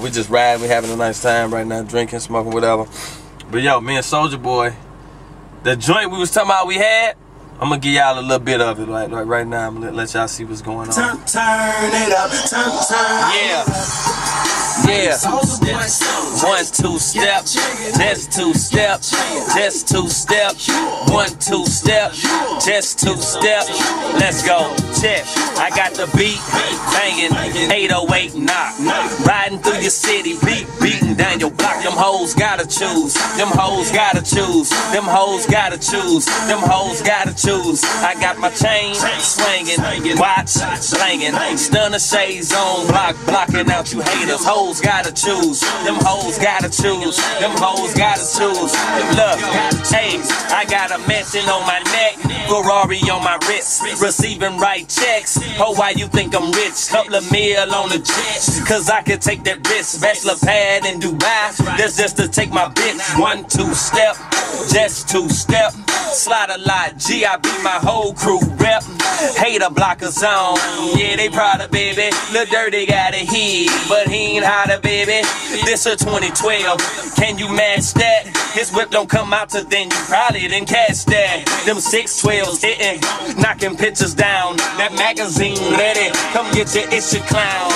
We just riding. We having a nice time right now, drinking, smoking, whatever. But yo, me and Soulja Boy, the joint we was talking about we had, I'm gonna give y'all a little bit of it right now. I'm gonna let y'all see what's going on. Turn it up, turn yeah. Yeah. 1 2 step, just 2 step, just 2 step, 1 2 step, just 2 step. Let's go. Check. I got the beat banging, 808 knock, riding through your city, beating down your block. Them hoes gotta choose. Them hoes gotta choose. Them hoes gotta choose. Them hoes gotta choose. I got my chain swinging, watch slanging, stunner shades on, blocking out you haters. Hoes gotta choose. Them hoes gotta choose. Them hoes gotta choose. Look, hey, I got a mansion on my neck, Ferrari on my wrist, receiving right checks. Oh, why you think I'm rich? Couple of mil on the jet, cause I can take that risk. Bachelor pad in Dubai, that's just to take my bitch. 1 2 step, just 2 step. Slide a lot, G.I. be my whole crew rep. Hater blockers on, yeah, they proud of baby. Lil Dirty got a hit, but he ain't hotter, baby. This a 2012, can you match that? His whip don't come out till then, you probably didn't catch that. Them 612s hitting, knocking pictures down. That magazine ready, come get your issue clown.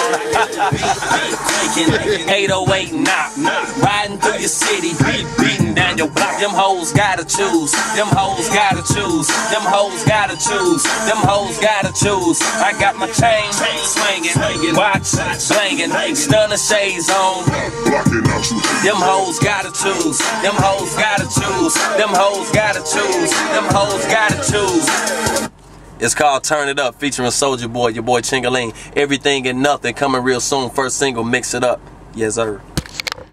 808 knock, riding through your city, beating down your block. Them hoes gotta choose. Them hoes gotta choose. Them hoes gotta choose. Them hoes gotta choose. I got my chain swinging, watch slanging, stunner shades on. Them hoes gotta choose. Them hoes gotta choose. Them hoes gotta choose. Them hoes gotta choose. It's called Turn It Up, featuring Soulja Boy, your boy Chingaling. Everything and Nothing coming real soon. First single, Mix It Up. Yes, sir.